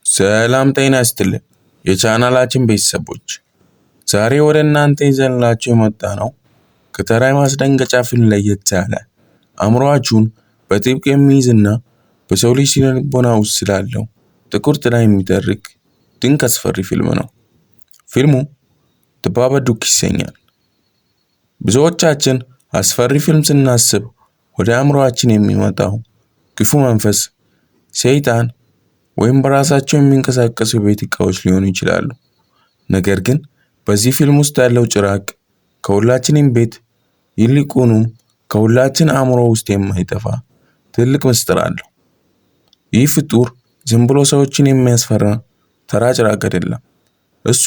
ሰላም ጤና ይስጥልን የቻናላችን ቤተሰቦች፣ ዛሬ ወደ እናንተ ይዘንላችሁ የመጣነው ከተራ ማስደንገጫ ፊልም ለየት ያለ አእምሮአችሁን በጥብቅ የሚይዝና በሰው ልጅ ስነ ልቦና ውስጥ ስላለው ጥቁር ጥላ የሚተርክ ድንቅ አስፈሪ ፊልም ነው። ፊልሙ ዘ ባባዶok ይሰኛል። ብዙዎቻችን አስፈሪ ፊልም ስናስብ ወደ አእምሮአችን የሚመጣው ክፉ መንፈስ፣ ሰይጣን ወይም በራሳቸው የሚንቀሳቀሱ ቤት እቃዎች ሊሆኑ ይችላሉ። ነገር ግን በዚህ ፊልም ውስጥ ያለው ጭራቅ ከሁላችንም ቤት ይልቁንም ከሁላችን አእምሮ ውስጥ የማይጠፋ ትልቅ ምስጢር አለው። ይህ ፍጡር ዝም ብሎ ሰዎችን የሚያስፈራ ተራ ጭራቅ አይደለም። እሱ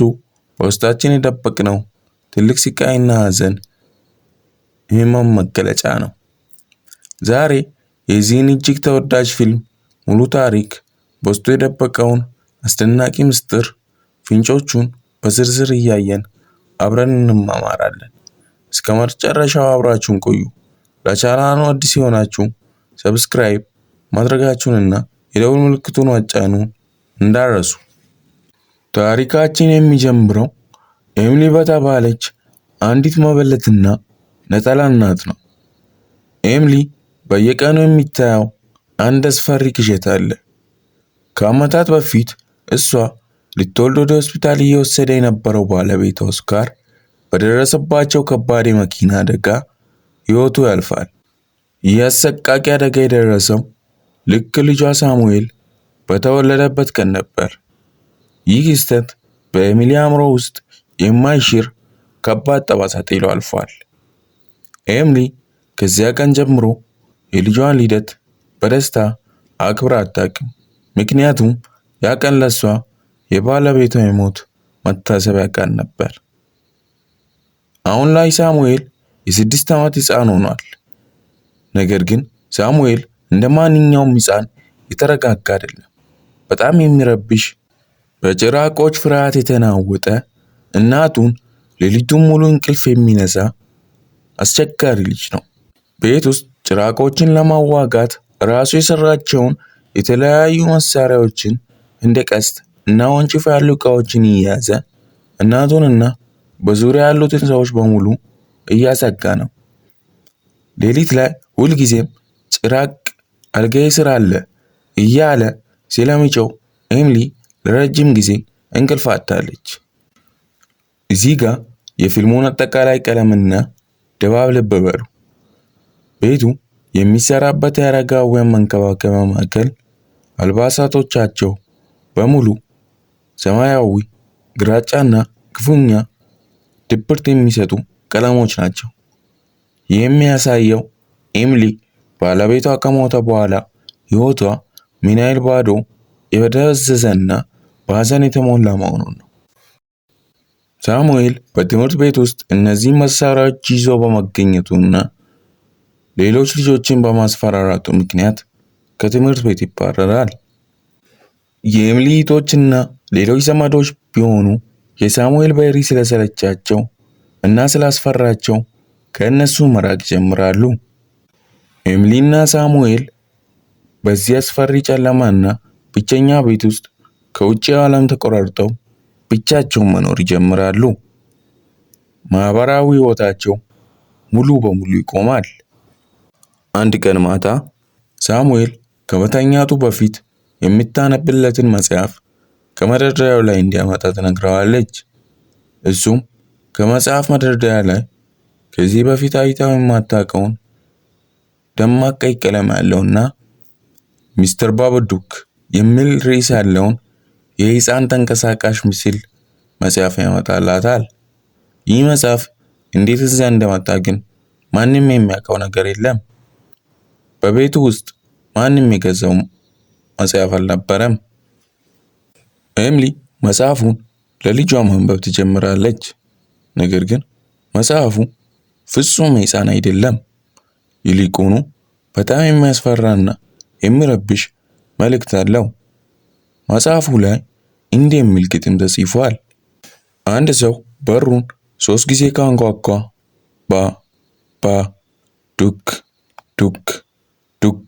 በውስጣችን የደበቅነው ትልቅ ስቃይና ሐዘን ህመም መገለጫ ነው። ዛሬ የዚህን እጅግ ተወዳጅ ፊልም ሙሉ ታሪክ፣ በውስጡ የደበቀውን አስደናቂ ምስጢር ፍንጮቹን በዝርዝር እያየን አብረን እንማማራለን። እስከ መጨረሻው አብራችሁን ቆዩ። ለቻናሉ አዲስ የሆናችሁ ሰብስክራይብ ማድረጋችሁንና የደወል ምልክቱን መጫኑን እንዳትረሱ። ታሪካችን የሚጀምረው ኤሚሊ በተባለች አንዲት መበለትና ነጠላ እናት ነው። ኤሚሊ በየቀኑ የሚታየው አንድ አስፈሪ ቅዠት አለ። ከዓመታት በፊት እሷ ልትወልድ ወደ ሆስፒታል እየወሰደ የነበረው ባለቤቷ ኦስካር በደረሰባቸው ከባድ የመኪና አደጋ ሕይወቱ ያልፋል። ይህ አሰቃቂ አደጋ የደረሰው ልክ ልጇ ሳሙኤል በተወለደበት ቀን ነበር። ይህ ክስተት በኤሚሊ አእምሮ ውስጥ የማይሽር ከባድ ጠባሳ ጥሎ አልፏል። ኤሚሊ ከዚያ ቀን ጀምሮ የልጇን ልደት በደስታ አክብራ አታውቅም። ምክንያቱም ያ ቀን ለሷ የባለቤቷ የሞት መታሰቢያ ቀን ነበር። አሁን ላይ ሳሙኤል የ6 ዓመት ሕፃን ሆኗል። ነገር ግን ሳሙኤል እንደ ማንኛውም ሕፃን የተረጋጋ አይደለም። በጣም የሚረብሽ፣ በጭራቆች ፍርሃት የተናወጠ፣ እናቱን ሌሊቱን ሙሉ እንቅልፍ የሚነሳ አስቸጋሪ ልጅ ነው። ቤት ውስጥ ጭራቆችን ለማዋጋት ራሱ የሰራቸውን የተለያዩ መሳሪያዎችን እንደ ቀስት እና ወንጭፍ ያሉ ዕቃዎችን እየያዘ እናቱንና በዙሪያ ያሉትን ሰዎች በሙሉ እያሰጋ ነው። ሌሊት ላይ ሁልጊዜም ጭራቅ አልጋዬ ስር አለ እያለ ስለሚጮህ ኤሚሊ ለረጅም ጊዜ እንቅልፍ አጥታለች። እዚህ ጋር የፊልሙን አጠቃላይ ቀለምና ድባብ ልብ በሉ። ቤቱ የሚሰራበት የአረጋውያን መንከባከቢያ ማዕከል አልባሳቶቻቸው በሙሉ ሰማያዊ፣ ግራጫና ክፉኛ ድብርት የሚሰጡ ቀለሞች ናቸው። ይህ የሚያሳየው ኤሚሊ ባለቤቷ ከሞተ በኋላ ሕይወቷ ምን ያህል ባዶ፣ የደበዘዘና በሐዘን የተሞላ መሆኑን ነው። ሳሙኤል በትምህርት ቤት ውስጥ እነዚህ መሳሪያዎች ይዞ በመገኘቱና ሌሎች ልጆችን በማስፈራራቱ ምክንያት ከትምህርት ቤት ይባረራል። የኤሚሊ እህቶችና ሌሎች ዘመዶች ቢሆኑ የሳሙኤል ባህሪ ስለሰለቻቸው እና ስላስፈራቸው ከእነሱ መራቅ ይጀምራሉ። ኤሚሊና ሳሙኤል በዚህ አስፈሪ ጨለማና ብቸኛ ቤት ውስጥ ከውጭ ዓለም ተቆራርጠው ብቻቸውን መኖር ይጀምራሉ። ማህበራዊ ሕይወታቸው ሙሉ በሙሉ ይቆማል። አንድ ቀን ማታ ሳሙኤል ከመተኛቱ በፊት የምታነብለትን መጽሐፍ ከመደርደሪያው ላይ እንዲያመጣ ትነግረዋለች። እሱም ከመጽሐፍ መደርደሪያ ላይ ከዚህ በፊት አይታው የማታውቀውን ደማቅ ቀይ ቀለም ያለውና ሚስተር ባባዶok የሚል ርዕስ ያለውን የሕፃን ተንቀሳቃሽ ምስል መጽሐፍ ያመጣላታል። ይህ መጽሐፍ እንዴት እዚያ እንደመጣ ግን ማንም የሚያውቀው ነገር የለም። በቤቱ ውስጥ ማንም የገዛው መጽሐፍ አልነበረም። ኤሚሊ መጽሐፉን ለልጇ ማንበብ ትጀምራለች። ነገር ግን መጽሐፉ ፍጹም ሕፃን አይደለም። ይልቁኑ በጣም የሚያስፈራና የሚረብሽ መልእክት አለው። መጽሐፉ ላይ እንዲህ የሚል ግጥም ተጽፏል። አንድ ሰው በሩን 3 ጊዜ ካንኳኳ ባ ባ ዱክ ዱክ ዱክ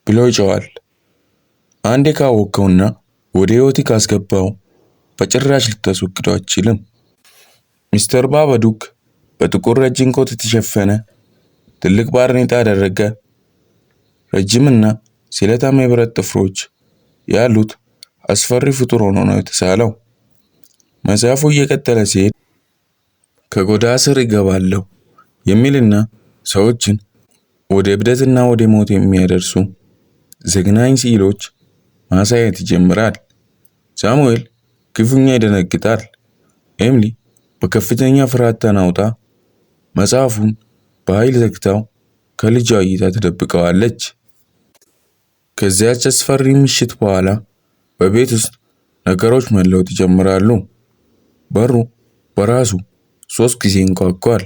ብሎ ይጮሃል። አንዴ ካወቅከውና ወደ ህይወት ካስገባው በጭራሽ ልታስወግደው አትችልም። ሚስተር ባባዱክ በጥቁር ረጅም ኮት የተሸፈነ ትልቅ ባርኔጣ ያደረገ፣ ረጅምና ስለታም የብረት ጥፍሮች ያሉት አስፈሪ ፍጡር ሆኖ ነው የተሳለው። መጽሐፉ እየቀጠለ ሲሄድ ከቆዳ ስር እገባለሁ የሚልና ሰዎችን ወደ እብደትና ወደ ሞት የሚያደርሱ ዘግናኝ ስዕሎች ማሳየት ይጀምራል። ሳሙኤል ክፉኛ ይደነግጣል። ኤሚሊ በከፍተኛ ፍርሃት ተናውጣ መጽሐፉን በኃይል ዘግታው ከልጇ እይታ ተደብቀዋለች። ከዚያች አስፈሪ ምሽት በኋላ በቤት ውስጥ ነገሮች መለወጥ ይጀምራሉ። በሩ በራሱ 3 ጊዜ ይንኳኳል።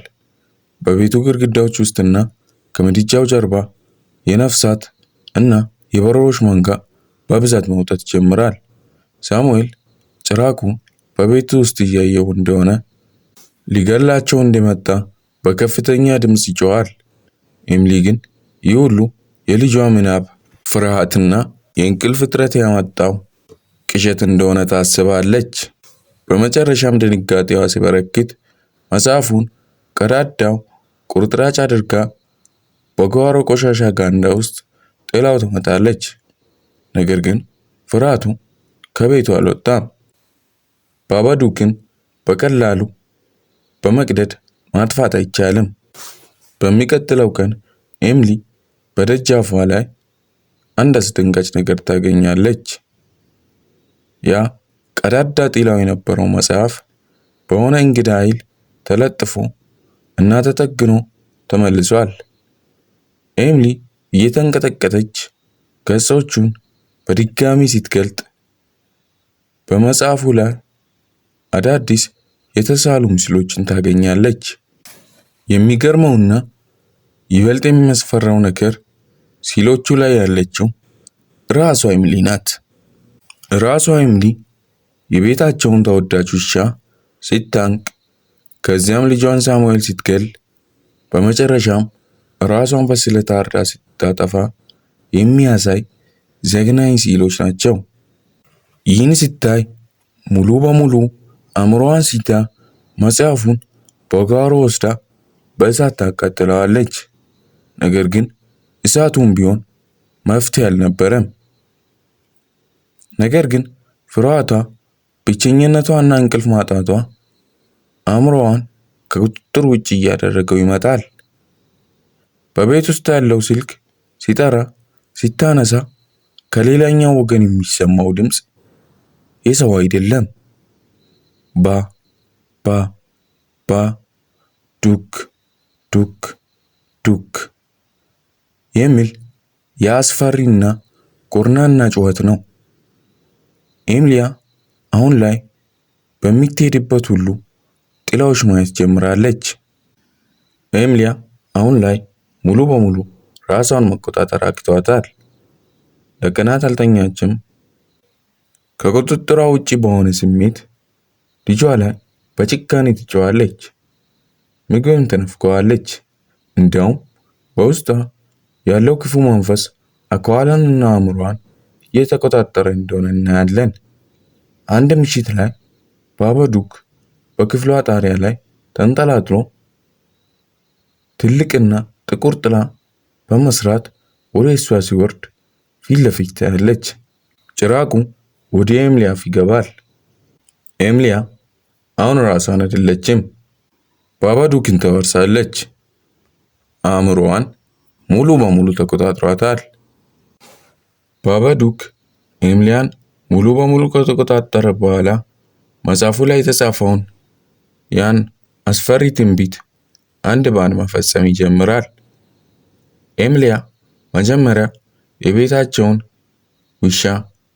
በቤቱ ግድግዳዎች ውስጥና ከምድጃው ጀርባ የነፍሳት እና የበረሮች መንጋ በብዛት መውጣት ይጀምራል። ሳሙኤል ጭራቁ በቤቱ ውስጥ እያየው እንደሆነ ሊገላቸው እንደመጣ በከፍተኛ ድምፅ ይጮሃል። ኤሚሊ ግን ይህ ሁሉ የልጇ ምናብ፣ ፍርሃትና የእንቅልፍ እጥረት ያመጣው ቅዠት እንደሆነ ታስባለች። በመጨረሻም ድንጋጤዋ ሲበረክት መጽሐፉን ቀዳዳው ቁርጥራጭ አድርጋ በጓሮ ቆሻሻ ጋንዳ ውስጥ ጥላው ትመጣለች። ነገር ግን ፍርሃቱ ከቤቱ አልወጣም። ባባዱክን በቀላሉ በመቅደድ ማጥፋት አይቻልም። በሚቀጥለው ቀን ኤሚሊ በደጃፏ ላይ አንድ አስደንጋጭ ነገር ታገኛለች። ያ ቀዳዳ ጥላው የነበረው መጽሐፍ በሆነ እንግዳ ኃይል ተለጥፎ እና ተጠግኖ ተመልሷል። ኤሚሊ እየተንቀጠቀጠች ገጾቹን በድጋሚ ስትገልጥ በመጽሐፉ ላይ አዳዲስ የተሳሉ ምስሎችን ታገኛለች። የሚገርመውና ይበልጥ የሚያስፈራው ነገር ሲሎቹ ላይ ያለችው ራሷ ኤሚሊ ናት። ራሷ ኤሚሊ የቤታቸውን ተወዳጅ ውሻ ስታንቅ፣ ከዚያም ልጇን ሳሙኤል ስትገል፣ በመጨረሻም ራሷን በስለት አርዳ ስታጠፋ የሚያሳይ ዘግናኝ ስዕሎች ናቸው። ይህን ስታይ ሙሉ በሙሉ አእምሮዋን ስታ መጽሐፉን በጓሮ ወስዳ በእሳት ታቃጥለዋለች። ነገር ግን እሳቱም ቢሆን መፍትሄ አልነበረም። ነገር ግን ፍርሃቷ፣ ብቸኝነቷና እንቅልፍ ማጣቷ አእምሮዋን ከቁጥጥር ውጭ እያደረገው ይመጣል። በቤት ውስጥ ያለው ስልክ ሲጠራ ሲታነሳ ከሌላኛው ወገን የሚሰማው ድምፅ የሰው አይደለም። ባ ባ ባ ዱክ ዱክ ዱክ የሚል የአስፈሪና ጎርናና ጩኸት ነው። ኤሚሊያ አሁን ላይ በምትሄድበት ሁሉ ጥላዎች ማየት ጀምራለች። ኤሚሊያ አሁን ላይ ሙሉ በሙሉ ራሷን መቆጣጠር አቅቷታል። ለቀናት አልተኛችም። ከቁጥጥሯ ውጪ በሆነ ስሜት ልጇ ላይ በጭካኔ ትጮኻለች። ምግብም ትነፍገዋለች። እንዲያውም በውስጧ ያለው ክፉ መንፈስ አካሏንና አእምሮዋን እየተቆጣጠረ እንደሆነ እናያለን። አንድ ምሽት ላይ ባባዱክ በክፍሏ ጣሪያ ላይ ተንጠላጥሎ ትልቅና ጥቁር ጥላ በመስራት ወደ እሷ ሲወርድ ፊት ለፊት ታያለች። ጭራቁ ወደ ኤሚሊያ አፍ ይገባል። ኤሚሊያ አሁን ራሷን አይደለችም፣ ባባዱክን ተወርሳለች። አእምሮዋን ሙሉ በሙሉ ተቆጣጥሯታል። ባባዱክ ኤሚሊያን ሙሉ በሙሉ ከተቆጣጠረ በኋላ መጽሐፉ ላይ የተጻፈውን ያን አስፈሪ ትንቢት አንድ በአንድ መፈጸም ይጀምራል። ኤሚሊያ መጀመሪያ የቤታቸውን ውሻ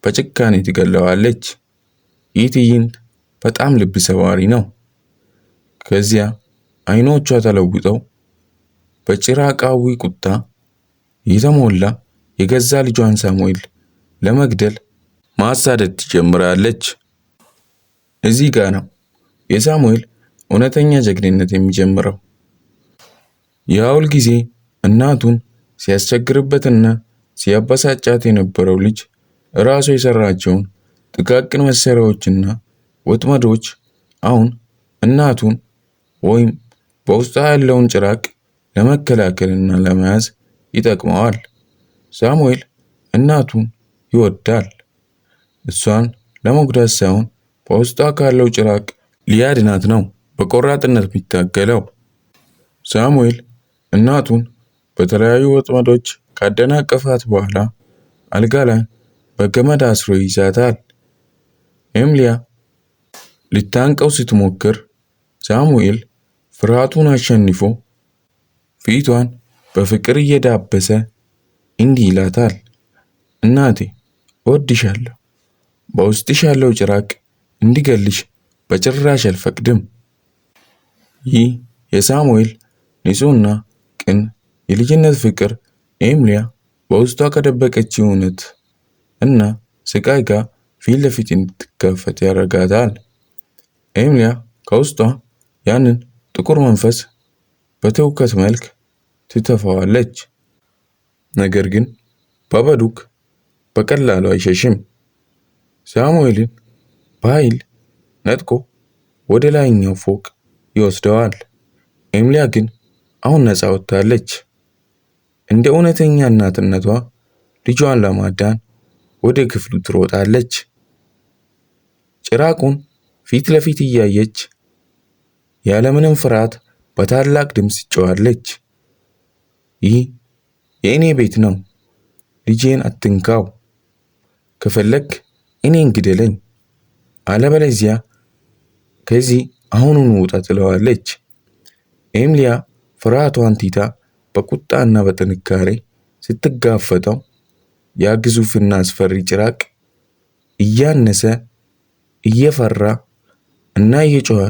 በጭካኔ ትገለዋለች። ይህ ትዕይንት በጣም ልብ ሰባሪ ነው። ከዚያ አይኖቿ ተለውጠው በጭራቃዊ ቁጣ የተሞላ የገዛ ልጇን ሳሙኤል ለመግደል ማሳደድ ትጀምራለች። እዚህ ጋር ነው የሳሙኤል እውነተኛ ጀግንነት የሚጀምረው። የሁል ጊዜ እናቱን ሲያስቸግርበትና ሲያበሳጫት የነበረው ልጅ ራሱ የሰራቸውን ጥቃቅን መሳሪያዎችና ወጥመዶች አሁን እናቱን ወይም በውስጧ ያለውን ጭራቅ ለመከላከልና ለመያዝ ይጠቅመዋል። ሳሙኤል እናቱን ይወዳል። እሷን ለመጉዳት ሳይሆን በውስጧ ካለው ጭራቅ ሊያድናት ነው በቆራጥነት የሚታገለው። ሳሙኤል እናቱን በተለያዩ ወጥመዶች ካደናቀፋት በኋላ አልጋ ላይ በገመድ አስሮ ይይዛታል። ኤምሊያ ልታንቀው ስትሞክር ሳሙኤል ፍርሃቱን አሸንፎ ፊቷን በፍቅር እየዳበሰ እንዲህ ይላታል፣ እናቴ እወድሻለሁ። በውስጥሽ ያለው ጭራቅ እንዲገልሽ በጭራሽ አልፈቅድም። ይህ የሳሙኤል ንጹህና ቅን የልጅነት ፍቅር ኤምሊያ በውስጧ ከደበቀችው እውነት እና ስቃይ ጋር ፊት ለፊት እንድትጋፈጥ ያደርጋታል። ኤምሊያ ከውስጧ ያንን ጥቁር መንፈስ በትውከት መልክ ትተፋዋለች። ነገር ግን ባባዱክ በቀላሉ አይሸሽም። ሳሙኤልን በኃይል ነጥቆ ወደ ላይኛው ፎቅ ይወስደዋል። ኤምሊያ ግን አሁን ነፃ ወጥታለች። እንደ እውነተኛ እናትነቷ ልጇን ለማዳን ወደ ክፍሉ ትሮጣለች። ጭራቁን ፊት ለፊት እያየች ያለምንም ፍርሃት በታላቅ ድምፅ ትጮኻለች። ይህ የእኔ ቤት ነው፣ ልጄን አትንካው። ከፈለክ እኔን ግደለኝ፣ አለበለዚያ ከዚህ አሁኑኑ ውጣ ትለዋለች። ኤምሊያ ፍርሃቷን ትታ በቁጣና በጥንካሬ ስትጋፈጠው ያ ግዙፍና አስፈሪ ጭራቅ እያነሰ እየፈራ እና እየጮኸ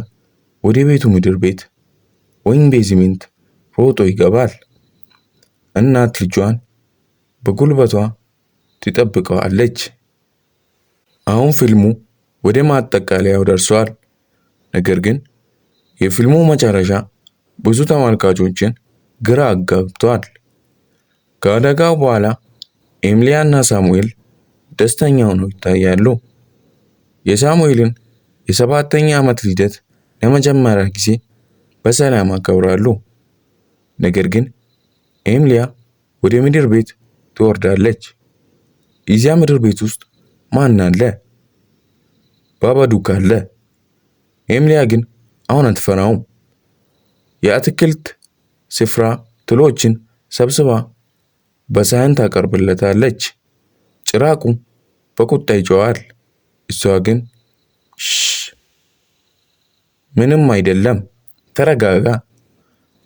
ወደ ቤቱ ምድር ቤት ወይም ቤዝሜንት ሮጦ ይገባል። እናት ልጇን በጉልበቷ ትጠብቀዋለች። አሁን ፊልሙ ወደ ማጠቃለያው ደርሷል። ነገር ግን የፊልሙ መጨረሻ ብዙ ተመልካቾችን ግራ አጋብቷል። ከአደጋው በኋላ ኤምሊያና ሳሙኤል ደስተኛ ሆነው ይታያሉ። የሳሙኤልን የ7ኛ ዓመት ልደት ለመጀመሪያ ጊዜ በሰላም አከብራሉ። ነገር ግን ኤምሊያ ወደ ምድር ቤት ትወርዳለች። እዚያ ምድር ቤት ውስጥ ማን አለ? ባባዱክ አለ። ኤምሊያ ግን አሁን አትፈራውም። የአትክልት ስፍራ ትሎችን ሰብስባ በሳህን ታቀርብለታለች። ጭራቁ በቁጣ ይጮኻል። እሷ ግን ምንም አይደለም፣ ተረጋጋ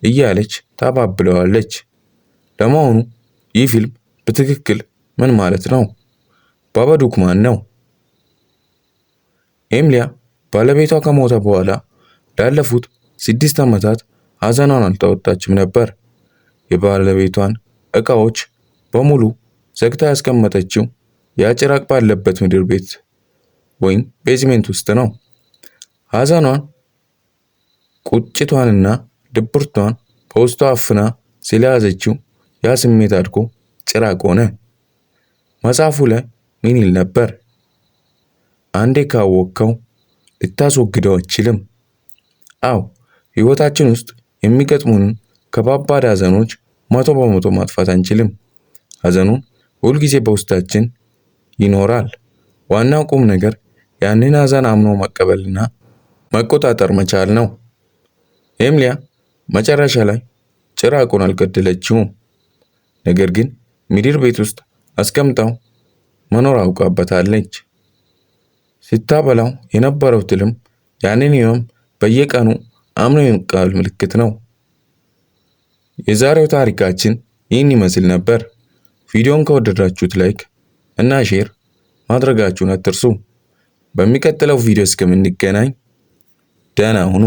እያለች ታባብለዋለች። ለመሆኑ ይህ ፊልም በትክክል ምን ማለት ነው? ባባዱክ ማን ነው? ኤምሊያ ባለቤቷ ከሞተ በኋላ ላለፉት 6 ዓመታት ሐዘኗን አልተወጣችም ነበር። የባለቤቷን ዕቃዎች በሙሉ ዘግታ ያስቀመጠችው ያ ጭራቅ ባለበት ምድር ቤት ወይም ቤዝሜንት ውስጥ ነው። ሐዘኗን፣ ቁጭቷንና ድብርቷን በውስጧ አፍና ስለያዘችው ያ ስሜት አድጎ ጭራቅ ሆነ። መጽሐፉ ላይ ምን ይል ነበር? አንዴ ካወቅከው ልታስወግደው አትችልም። አዎ፣ ሕይወታችን ውስጥ የሚገጥሙንን ከባባድ ሐዘኖች 100% ማጥፋት አንችልም። ሐዘኑን ሁልጊዜ በውስጣችን ይኖራል። ዋናው ቁም ነገር ያንን ሐዘን አምኖ መቀበልና መቆጣጠር መቻል ነው። ኤምሊያ መጨረሻ ላይ ጭራቁን አልገደለችውም። ነገር ግን ምድር ቤት ውስጥ አስቀምጣው መኖር አውቃበታለች። ስታበላው የነበረው ትልም ያንን ህመም በየቀኑ አምኖ የመቀበል ምልክት ነው። የዛሬው ታሪካችን ይህን ይመስል ነበር። ቪዲዮን ከወደዳችሁት ላይክ እና ሼር ማድረጋችሁን አትርሱ። በሚቀጥለው ቪዲዮ እስከምንገናኝ ደህና ሁኑ።